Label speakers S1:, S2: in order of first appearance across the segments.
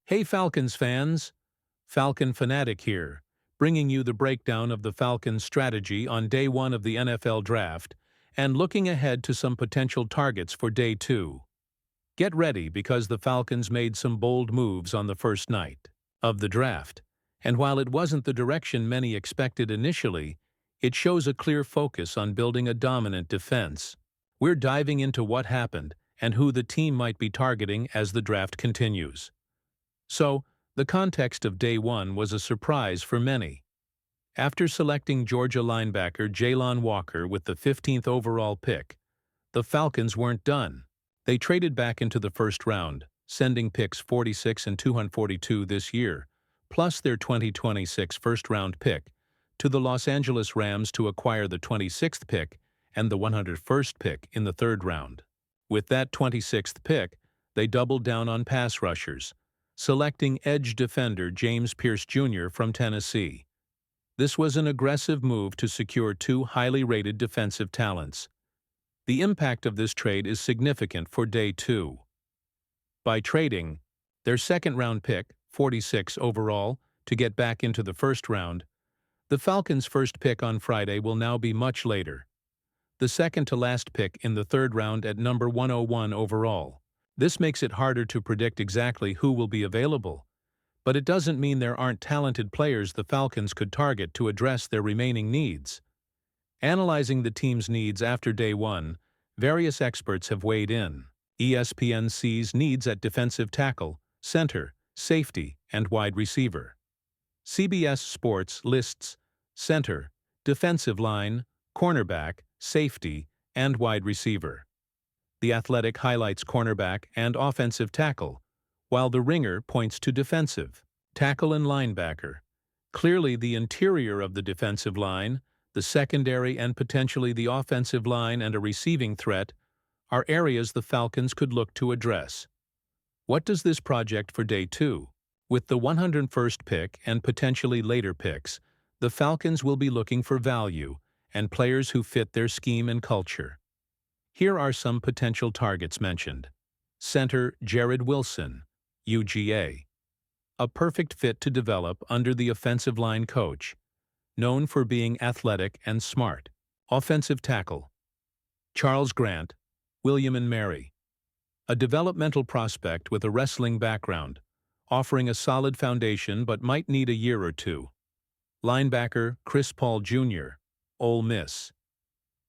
S1: Hey Falcons fans! Falcon Fanatic here, bringing you the breakdown of the Falcons' strategy on Day 1 of the NFL Draft and looking ahead to some potential targets for Day 2. Get ready because the Falcons made some bold moves on the first night of the draft, and while it wasn't the direction many expected initially, it shows a clear focus on building a dominant defense. We're diving into what happened and who the team might be targeting as the draft continues. So, the context of Day 1 was a surprise for many. After selecting Georgia linebacker Jalon Walker with the 15th overall pick, the Falcons weren't done. They traded back into the first round, sending picks 46 and 242 this year, plus their 2026 first-round pick, to the Los Angeles Rams to acquire the 26th pick and the 101st pick in the third round. With that 26th pick, they doubled down on pass rushers, selecting edge defender James Pierce Jr. from Tennessee. This was an aggressive move to secure two highly rated defensive talents. The impact of this trade is significant for Day 2. By trading their second-round pick, 46 overall, to get back into the first round, the Falcons' first pick on Friday will now be much later, the second-to-last pick in the third round at number 101 overall. This makes it harder to predict exactly who will be available, but it doesn't mean there aren't talented players the Falcons could target to address their remaining needs. Analyzing the team's needs after Day 1, various experts have weighed in. ESPN sees needs at defensive tackle, center, safety, and wide receiver. CBS Sports lists center, defensive line, cornerback, safety, and wide receiver. The Athletic highlights cornerback and offensive tackle, while The Ringer points to defensive tackle and linebacker. Clearly, the interior of the defensive line, the secondary and potentially the offensive line and a receiving threat are areas the Falcons could look to address. What does this project for Day 2? With the 101st pick and potentially later picks, the Falcons will be looking for value and players who fit their scheme and culture. Here are some potential targets mentioned. Center Jared Wilson, UGA. A perfect fit to develop under the offensive line coach, known for being athletic and smart. Offensive tackle Charles Grant, William & Mary. A developmental prospect with a wrestling background, offering a solid foundation but might need a year or two. Linebacker Chris Paul Jr., Ole Miss.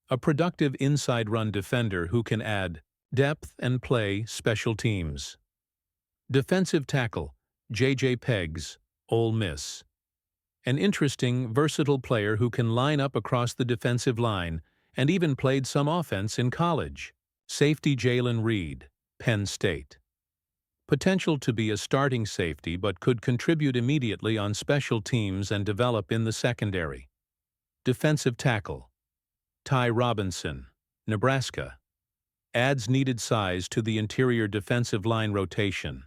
S1: A productive inside run defender who can add depth and play special teams. Defensive tackle J.J. Peggs, Ole Miss. An interesting, versatile player who can line up across the defensive line and even played some offense in college. Safety Jalen Reed, Penn State. Potential to be a starting safety but could contribute immediately on special teams and develop in the secondary. Defensive tackle Ty Robinson, Nebraska. Adds needed size to the interior defensive line rotation,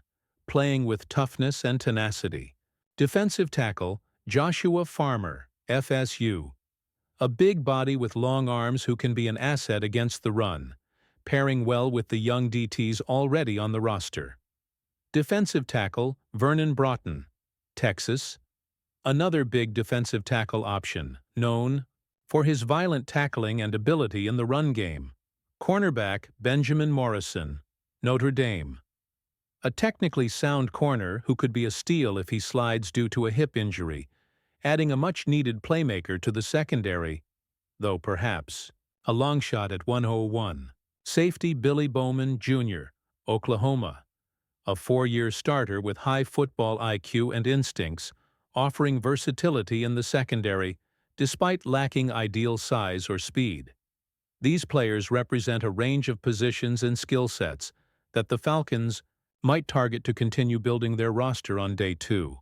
S1: playing with toughness and tenacity. Defensive tackle Joshua Farmer, FSU. A big body with long arms who can be an asset against the run, pairing well with the young DTs already on the roster. Defensive tackle Vernon Broughton, Texas. Another big defensive tackle option, known for his violent tackling and ability in the run game. Cornerback Benjamin Morrison, Notre Dame. A technically sound corner who could be a steal if he slides due to a hip injury, adding a much-needed playmaker to the secondary, though perhaps a long shot at 101. Safety Billy Bowman Jr., Oklahoma. A 4-year starter with high football IQ and instincts, offering versatility in the secondary, despite lacking ideal size or speed. These players represent a range of positions and skill sets that the Falcons might target to continue building their roster on Day 2.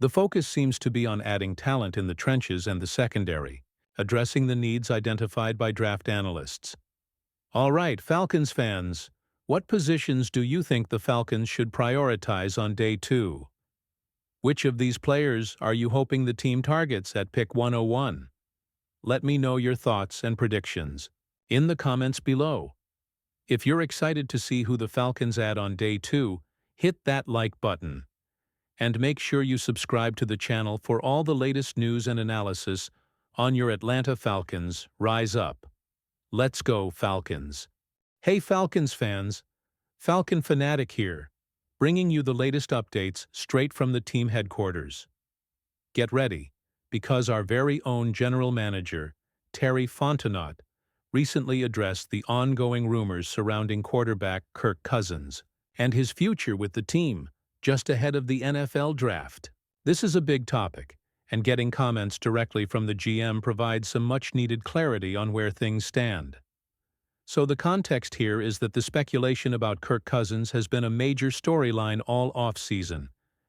S1: The focus seems to be on adding talent in the trenches and the secondary, addressing the needs identified by draft analysts. All right, Falcons fans, what positions do you think the Falcons should prioritize on Day 2? Which of these players are you hoping the team targets at pick 101? Let me know your thoughts and predictions in the comments below. If you're excited to see who the Falcons add on Day 2, hit that like button And make sure you subscribe to the channel for all the latest news and analysis on your Atlanta Falcons. Rise up. Let's go, Falcons. Hey Falcons fans, Falcon Fanatic here, bringing you the latest updates straight from the team headquarters. Get ready, because our very own general manager, Terry Fontenot, recently addressed the ongoing rumors surrounding quarterback Kirk Cousins and his future with the team just ahead of the NFL draft. This is a big topic, and getting comments directly from the GM provides some much-needed clarity on where things stand. So the context here is that the speculation about Kirk Cousins has been a major storyline all offseason,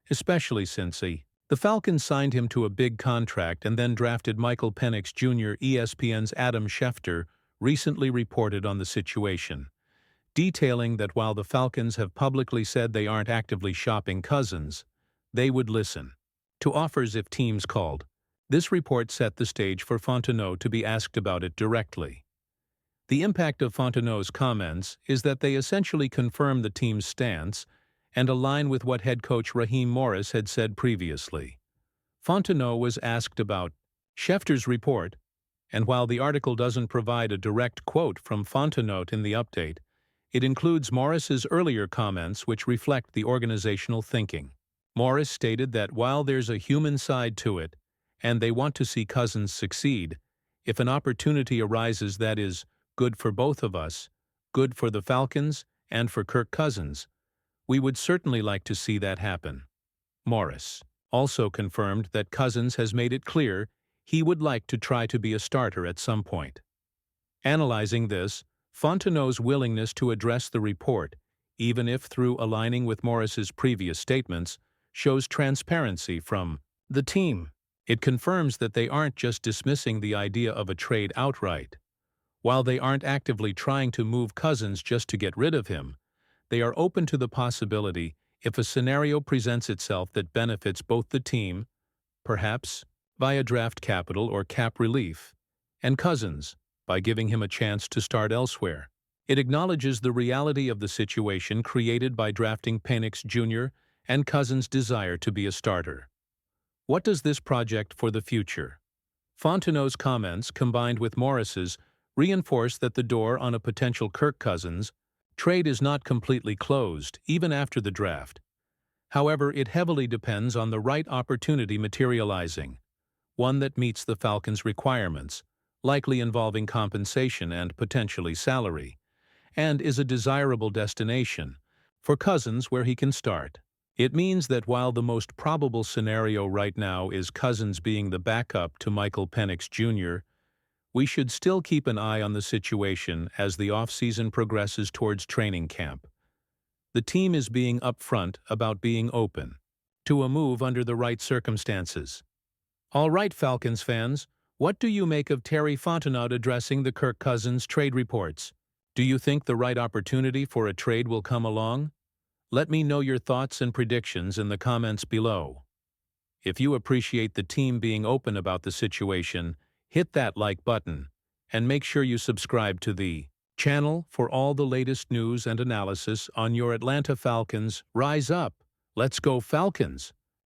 S1: especially since the Falcons signed him to a big contract and then drafted Michael Penix Jr. ESPN's Adam Schefter recently reported on the situation, detailing that while the Falcons have publicly said they aren't actively shopping Cousins, they would listen to offers if teams called. This report set the stage for Fontenot to be asked about it directly. The impact of Fontenot's comments is that they essentially confirm the team's stance and align with what head coach Raheem Morris had said previously. Fontenot was asked about Schefter's report, and while the article doesn't provide a direct quote from Fontenot in the update, it includes Morris's earlier comments which reflect the organizational thinking. Morris stated that while there's a human side to it, and they want to see Cousins succeed, if an opportunity arises that is good for both of us, good for the Falcons, and for Kirk Cousins, we would certainly like to see that happen. Morris also confirmed that Cousins has made it clear he would like to try to be a starter at some point. Analyzing this, Fontenot's willingness to address the report, even if through aligning with Morris's previous statements, shows transparency from the team. It confirms that they aren't just dismissing the idea of a trade outright. While they aren't actively trying to move Cousins just to get rid of him, they are open to the possibility if a scenario presents itself that benefits both the team, perhaps via draft capital or cap relief, and Cousins, by giving him a chance to start elsewhere. It acknowledges the reality of the situation created by drafting Penix Jr. and Cousins' desire to be a starter. What does this project for the future? Fontenot's comments, combined with Morris's, reinforce that the door on a potential Kirk Cousins trade is not completely closed, even after the draft. However, it heavily depends on the right opportunity materializing, one that meets the Falcons' requirements, likely involving compensation and potentially salary, and is a desirable destination for Cousins where he can start. It means that while the most probable scenario right now is Cousins being the backup to Michael Penix Jr., we should still keep an eye on the situation as the offseason progresses towards training camp. The team is being upfront about being open to a move under the right circumstances. All right, Falcons fans, what do you make of Terry Fontenot addressing the Kirk Cousins trade reports? Do you think the right opportunity for a trade will come along? Let me know your thoughts and predictions in the comments below. If you appreciate the team being open about the situation, hit that like button, and make sure you subscribe to the channel for all the latest news and analysis on your Atlanta Falcons. Rise up! Let's go Falcons!